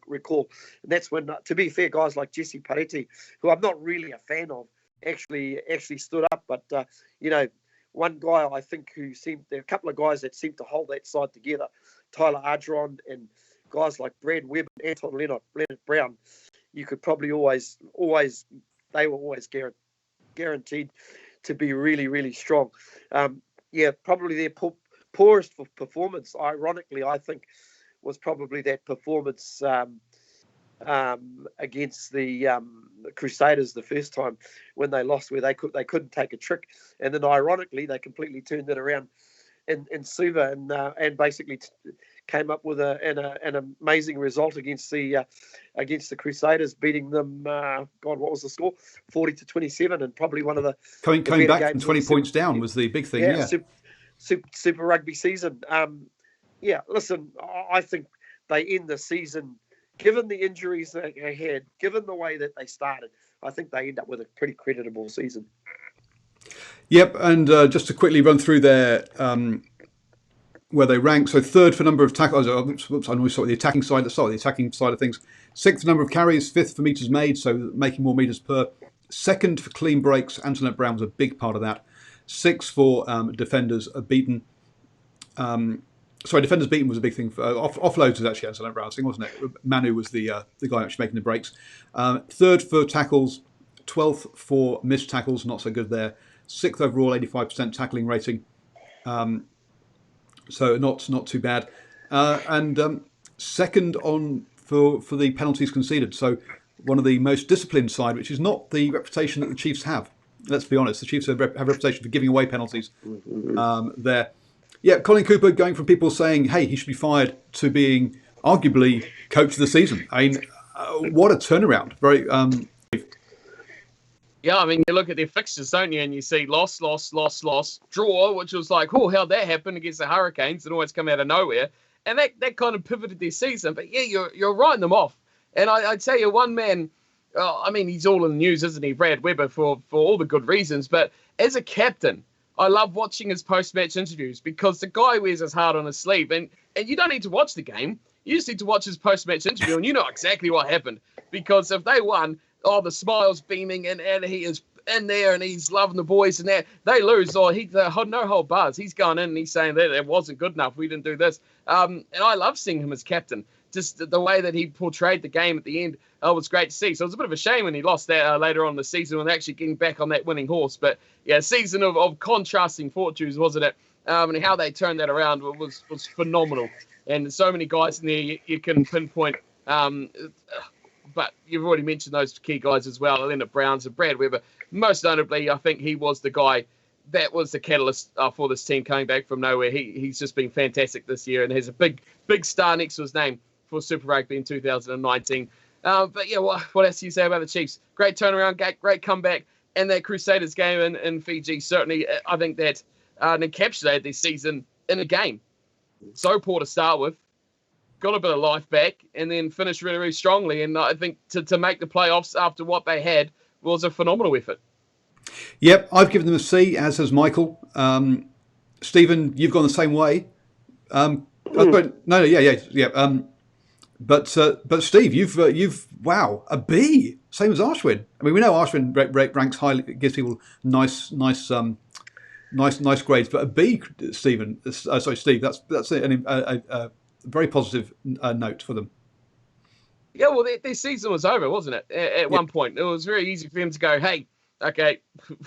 recall. And that's when, to be fair, guys like Jesse Pareti, who I'm not really a fan of, actually stood up. But one guy I think there are a couple of guys that seemed to hold that side together, Tyler Ardron and guys like Brad Webb and Anton Leonard Brown, you could probably always they were always guaranteed to be really, really strong. Probably their poorest performance, ironically, I think, was probably that performance against the Crusaders the first time when they lost, where they couldn't take a trick, and then ironically they completely turned it around in Suva and basically came up with an amazing result against the Crusaders, beating them. What was the score? 40-27, and probably one of the coming back from 20 points down was the big thing. Yeah. Super Rugby season. Listen, I think they end the season, given the injuries that they had, given the way that they started, I think they end up with a pretty creditable season. Yep, and just to quickly run through their where they rank. So third for number of tackles. I always start with the attacking side. Let's start with the attacking side of things. Sixth number of carries. Fifth for meters made, so making more meters per. Second for clean breaks. Antoinette Brown was a big part of that. Sixth for defenders beaten. Defenders beaten was a big thing. For offloads was actually Antoinette Brown's thing, wasn't it? Manu was the guy actually making the breaks. Third for tackles. 12th for missed tackles, not so good there. 6th overall, 85% tackling rating. So not too bad. And second on for the penalties conceded. So one of the most disciplined side, which is not the reputation that the Chiefs have. Let's be honest, the Chiefs have a reputation for giving away penalties there. Yeah, Colin Cooper going from people saying, hey, he should be fired, to being arguably coach of the season. I mean, what a turnaround. Very... Yeah, I mean, you look at their fixtures, don't you, and you see loss, draw, which was like, oh, how'd that happen against the Hurricanes? It always come out of nowhere. And that kind of pivoted their season. But, yeah, you're writing them off. And I tell you, one man, he's all in the news, isn't he, Brad Webber, for all the good reasons. But as a captain, I love watching his post-match interviews, because the guy wears his heart on his sleeve. And you don't need to watch the game. You just need to watch his post-match interview, and you know exactly what happened. Because if they won... the smile's beaming, and he is in there, and he's loving the boys, and that they lose. No whole bars. He's going in and he's saying that it wasn't good enough. We didn't do this. And I love seeing him as captain. Just the way that he portrayed the game at the end was great to see. So it was a bit of a shame when he lost that later on in the season, when actually getting back on that winning horse. But yeah, season of contrasting fortunes, wasn't it? And how they turned that around was phenomenal. And so many guys in there you can pinpoint. But you've already mentioned those key guys as well, Leonard Browns and Brad Webber. Most notably, I think he was the guy that was the catalyst for this team coming back from nowhere. He's just been fantastic this year, and has a big star next to his name for Super Rugby in 2019. But yeah, what else do you say about the Chiefs? Great turnaround, great comeback, and that Crusaders game in Fiji, certainly, I think that encapsulated this season in a game. So poor to start with. Got a bit of life back, and then finished really, really strongly. And I think to make the playoffs after what they had was a phenomenal effort. Yep, I've given them a C, as has Michael. Stephen, you've gone the same way. Yeah. But Steve, you've a B, same as Ashwin. I mean, we know Ashwin ranks highly, gives people nice grades, but a B, Stephen. Steve. That's a very positive note for them. Yeah, well, their season was over, wasn't it? At one point, it was very easy for them to go, "Hey, okay,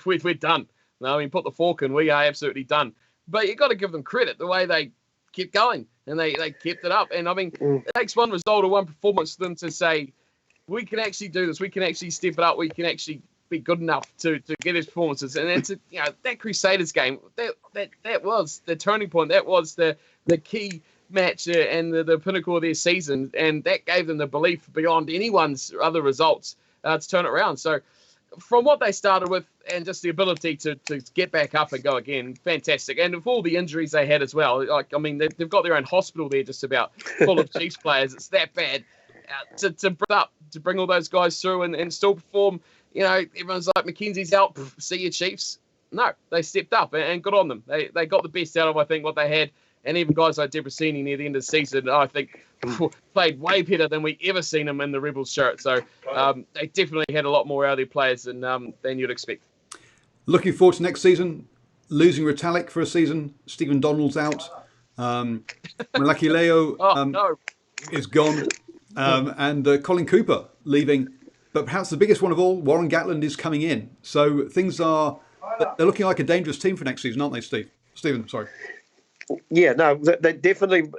we're done." No, I mean, put the fork in. We are absolutely done. But you got to give them credit the way they kept going, and they kept it up. And I mean, it takes one result or one performance for them to say, "We can actually do this. We can actually step it up. We can actually be good enough to get these performances." And it's that Crusaders game that was the turning point. That was the key match and the pinnacle of their season, and that gave them the belief beyond anyone's other results to turn it around. So from what they started with, and just the ability to get back up and go again, fantastic. And with all the injuries they had as well, they've got their own hospital there just about full of Chiefs players. It's that bad. To bring all those guys through and still perform. Everyone's like, Mackenzie's out, see you Chiefs. No, they stepped up and good on them. They got the best out of, I think, what they had. And even guys like Debrasini near the end of the season, I think, played way better than we ever seen them in the Rebels shirt. So they definitely had a lot more out of their players than you'd expect. Looking forward to next season. Losing Retallick for a season. Stephen Donald's out. Malaki Leo. No. is gone, and Colin Cooper leaving. But perhaps the biggest one of all, Warren Gatland is coming in. So things they're looking like a dangerous team for next season, aren't they, Steve? Stephen, sorry. Yeah, no, they definitely,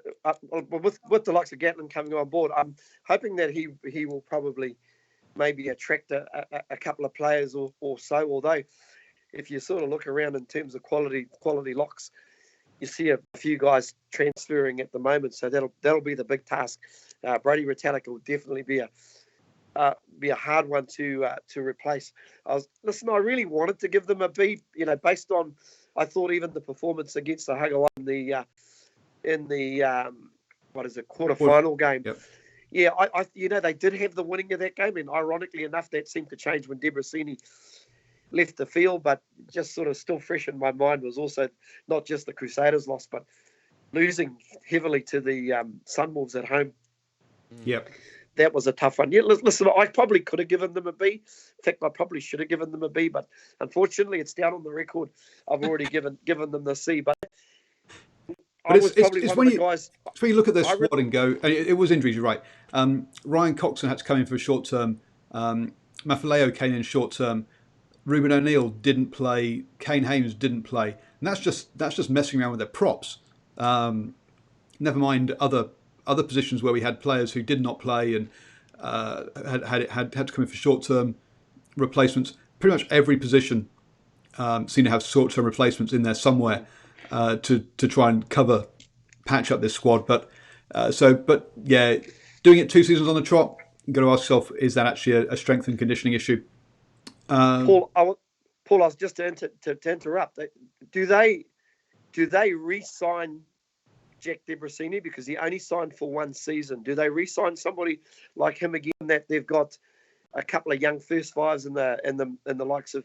with the likes of Gatland coming on board, I'm hoping that he will probably maybe attract a couple of players or so. Although, if you sort of look around in terms of quality locks, you see a few guys transferring at the moment, so that'll be the big task. Brody Retallick will definitely be a hard one to replace. I really wanted to give them a B, based on, I thought even the performance against the Hagawa in the quarterfinal game. Yep. Yeah, I they did have the winning of that game, and ironically enough, that seemed to change when Debrasini left the field. But just sort of still fresh in my mind was also not just the Crusaders loss, but losing heavily to the Sunwolves at home. Yep. That was a tough one. Yeah, listen, I probably could have given them a B. In fact, I probably should have given them a B, but unfortunately, it's down on the record. I've already given them the C. But it's when you look at this squad and go, and it was injuries, you're right. Ryan Coxon had to come in for a short term. Mafaleo came in short term. Ruben O'Neill didn't play. Kane Hames didn't play, and that's just messing around with their props. Never mind other positions where we had players who did not play and had to come in for short term replacements. Pretty much every position seemed to have short term replacements in there somewhere to try and patch up this squad. But yeah, doing it 2 seasons on the trot, you've got to ask yourself, is that actually a strength and conditioning issue? Paul, I was just to interrupt. Do they re-sign Jack Debrasini because he only signed for 1 season? Do they re-sign somebody like him again? That they've got a couple of young first fives in the likes of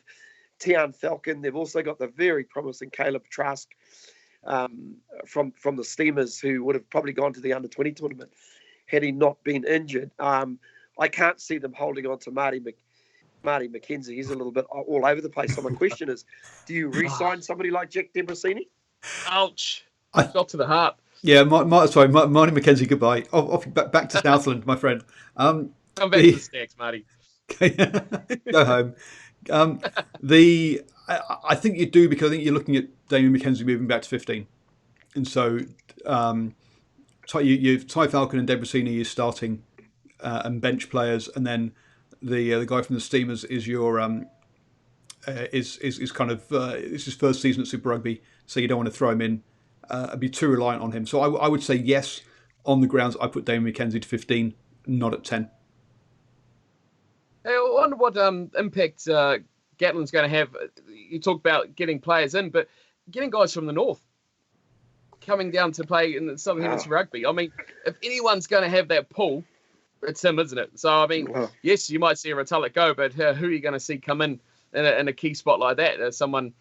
Tian Falcon. They've also got the very promising Caleb Trask from the Steamers, who would have probably gone to the under-20 tournament had he not been injured. I can't see them holding on to Marty McKenzie. He's a little bit all over the place. So my question is, do you re-sign somebody like Jack Debrasini? Ouch. Shot to the heart. Yeah, Marty McKenzie, goodbye. Back to Southland, my friend. Come back to the Stacks, Marty. Go home. I think you do, because I think you're looking at Damien McKenzie moving back to 15, and so you've Ty Falcon and Debrasini is starting and bench players, and then the guy from the Steamers is your is kind of it's his first season at Super Rugby, so you don't want to throw him in and be too reliant on him. So I would say yes, on the grounds I put Damien McKenzie to 15, not at 10. Hey, I wonder what impact Gatland's going to have. You talk about getting players in, but getting guys from the north coming down to play in the Southern Hemisphere Rugby. I mean, if anyone's going to have that pull, it's him, isn't it? So, I mean, yes, you might see a Retallick go, but who are you going to see come in a key spot like that? Someone,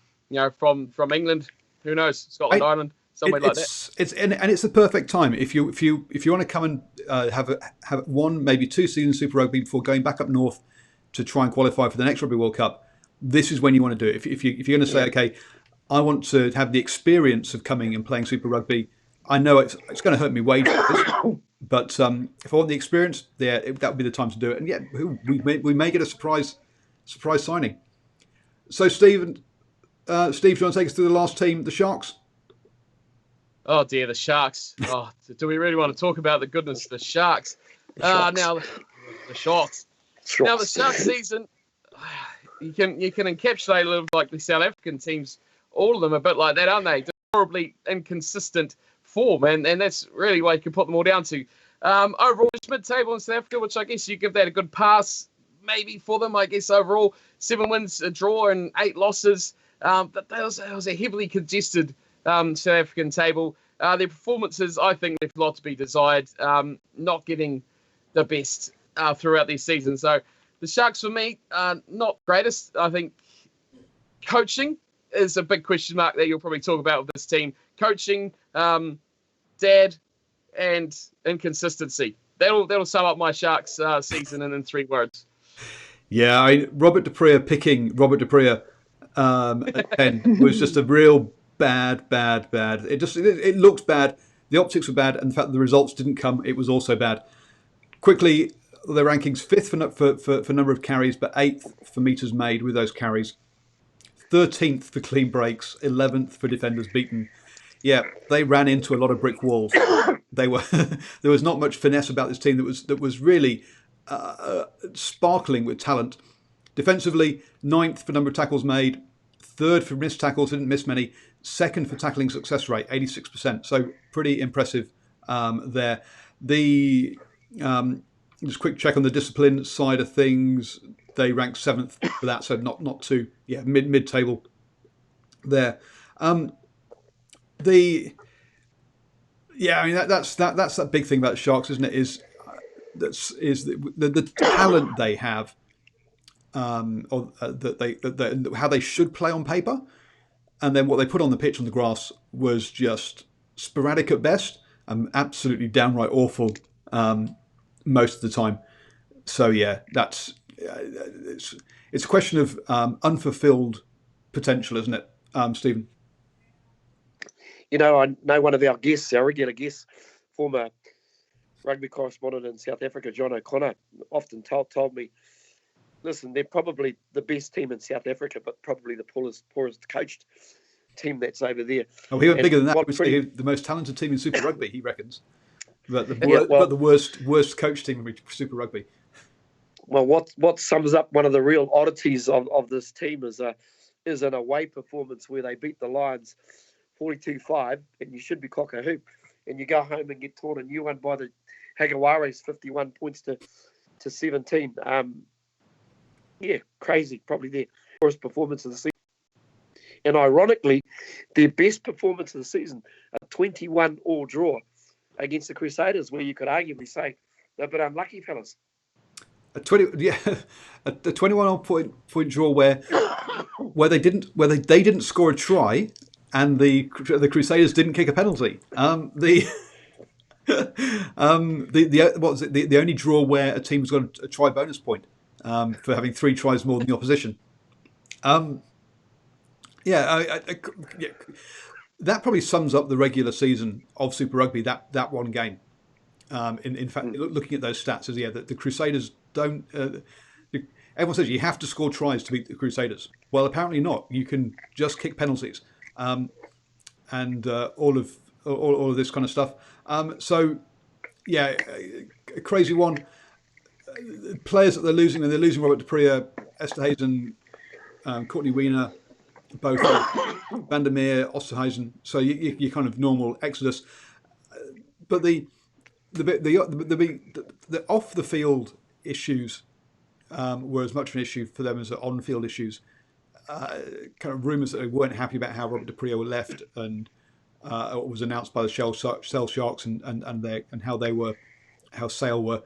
from England, who knows, Scotland, Ireland, somewhere like that. It's the perfect time if you want to come and have 1, maybe 2 seasons Super Rugby before going back up north to try and qualify for the next Rugby World Cup. This is when you want to do it. If you're going to say, okay, I want to have the experience of coming and playing Super Rugby, I know it's going to hurt me wages, but if I want the experience, that would be the time to do it. And yeah, we may get a surprise signing. So Steve, do you want to take us through the last team, the Sharks? Oh dear, the Sharks. Oh, do we really want to talk about the goodness of the Sharks? Now the Sharks. Now the Sharks season, you can encapsulate a little like the South African teams. All of them are a bit like that, aren't they? Horribly inconsistent form, and that's really what you can put them all down to. Overall, mid-table in South Africa, which I guess you give that a good pass maybe for them. I guess overall 7 wins, a draw, and 8 losses. But that was a heavily congested South African table. Their performances, I think, left a lot to be desired. Not getting the best throughout these seasons. So the Sharks, for me, not greatest. I think coaching is a big question mark that you'll probably talk about with this team. Coaching, dad, and inconsistency. That'll sum up my Sharks season in 3 words. Yeah, Robert du Preez picking Robert du Preez at 10 was just a real bad. It looked bad. the optics were bad, and the fact that the results didn't come, it was also bad. Quickly, their rankings: 5th for number of carries, but 8th for meters made with those carries. 13th for clean breaks, 11th for defenders beaten. Yeah, they ran into a lot of brick walls. They were there was not much finesse about this team that was really sparkling with talent. Defensively, 9th for number of tackles made, 3rd for missed tackles, didn't miss many, 2nd for tackling success rate, 86%. So pretty impressive there. The just quick check on the discipline side of things. They ranked 7th for that, so not too mid table there. That's that big thing about the Sharks, isn't it? Is the talent they have, or how they should play on paper, and then what they put on the pitch on the grass was just sporadic at best and absolutely downright awful most of the time. So yeah, it's a question of unfulfilled potential, isn't it, Stephen? I know one of our guests, our regular guests, former rugby correspondent in South Africa, John O'Connor, often told me, listen, they're probably the best team in South Africa, but probably the poorest coached team that's over there. Oh, he went bigger than that. The most talented team in Super Rugby, he reckons. But the worst coached team in Super Rugby. Well, what sums up one of the real oddities of this team is an away performance where they beat the Lions 42-5, and you should be cock a hoop, and you go home and get torn a new one by the Hagawares 51 points to 17. Crazy, probably their worst performance of the season. And ironically, their best performance of the season, a 21-all draw against the Crusaders, where you could arguably say they're a bit unlucky, fellas. A 21 point draw where they didn't score a try, and the Crusaders didn't kick a penalty. The only draw where a team's got a try bonus point for having 3 tries more than the opposition. That probably sums up the regular season of Super Rugby. That one game. In fact, looking at those stats, that the Crusaders don't. Everyone says you have to score tries to beat the Crusaders. Well, apparently not. You can just kick penalties, and all of this kind of stuff. A crazy one. Players that they're losing Robert Dupree, Esterhuizen, Courtney Wiener, both Vandermeer, Osterhuizen. So you kind of normal exodus, but the off the field issues were as much of an issue for them as the on field issues. Kind of rumours that they weren't happy about how Robert Dupree left, and it was announced by the Shell Sharks and how Sale were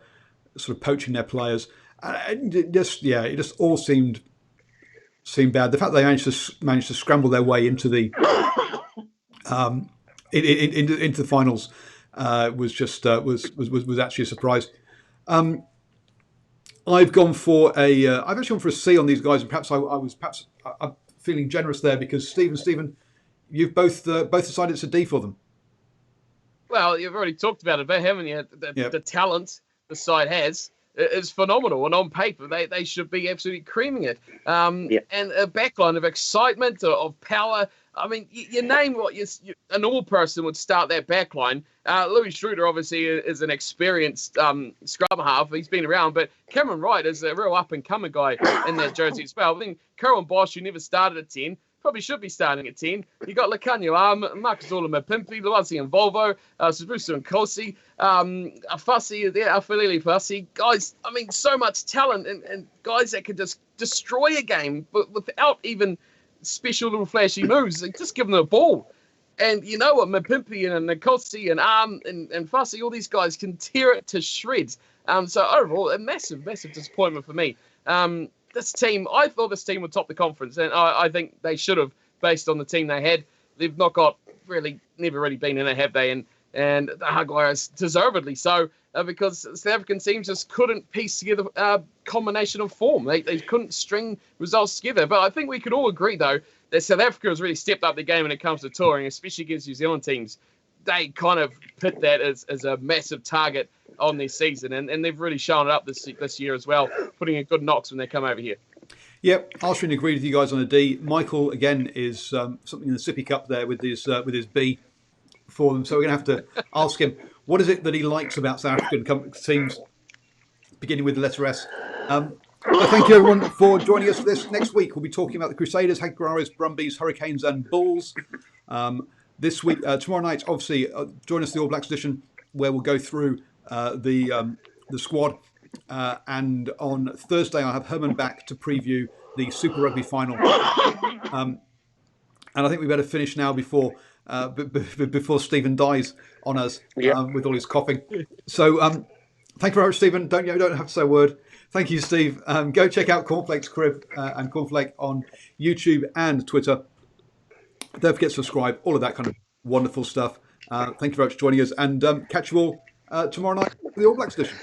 sort of poaching their players. It just all seemed bad. The fact they managed to scramble their way into the into the finals was actually a surprise. I've gone for I've actually gone for a C on these guys, and perhaps I'm feeling generous there because Stephen, you've both decided it's a D for them. Well, you've already talked about it, but haven't you? The talent the side has is phenomenal, and on paper they should be absolutely creaming it. And a backline of excitement, of power. I mean, you name what a normal person would start that backline. Louis Schroeder obviously is an experienced scrum half. He's been around, but Cameron Wright is a real up-and-coming guy in that jersey as well. I think Kerwin Bosch, who never started at 10, probably should be starting at 10. You got Lakanyo Marcus Mapimpi, Luazi and Volvo, Sabusa and Kosi, Fussy, Afalili Fussy. Guys, I mean, so much talent and guys that could just destroy a game, but without even special little flashy moves. Just give them the ball. And you know what, Mapimpi and Nkosi and Fussy, all these guys can tear it to shreds. So overall, a massive disappointment for me. This team, I thought this team would top the conference, and I think they should have, based on the team they had. They've never really been in it, have they? And the Jaguars deservedly so, because South African teams just couldn't piece together a combination of form. They couldn't string results together. But I think we could all agree, though, that South Africa has really stepped up the game when it comes to touring, especially against New Zealand teams. they kind of put that as a massive target on their season, and they've really shown it up this year as well, putting in good knocks when they come over here. Yep, Arshwin agreed with you guys on a D. Michael again is something in the sippy cup there with his B for them. So we're going to have to ask him what is it that he likes about South African teams, beginning with the letter S. Thank you everyone for joining us for this. Next week we'll be talking about the Crusaders, Jaguares, Brumbies, Hurricanes, and Bulls. This week, tomorrow night, obviously, join us the All Blacks edition where we'll go through the squad. And on Thursday, I'll have Herman back to preview the Super Rugby final. And I think we better finish now before Stephen dies on us with all his coughing. So thank you very much, Stephen. Don't have to say a word. Thank you, Steve. Go check out Cornflake's Crib and Cornflake on YouTube and Twitter. Don't forget to subscribe, all of that kind of wonderful stuff. Thank you very much for joining us, and catch you all tomorrow night for the All Blacks edition.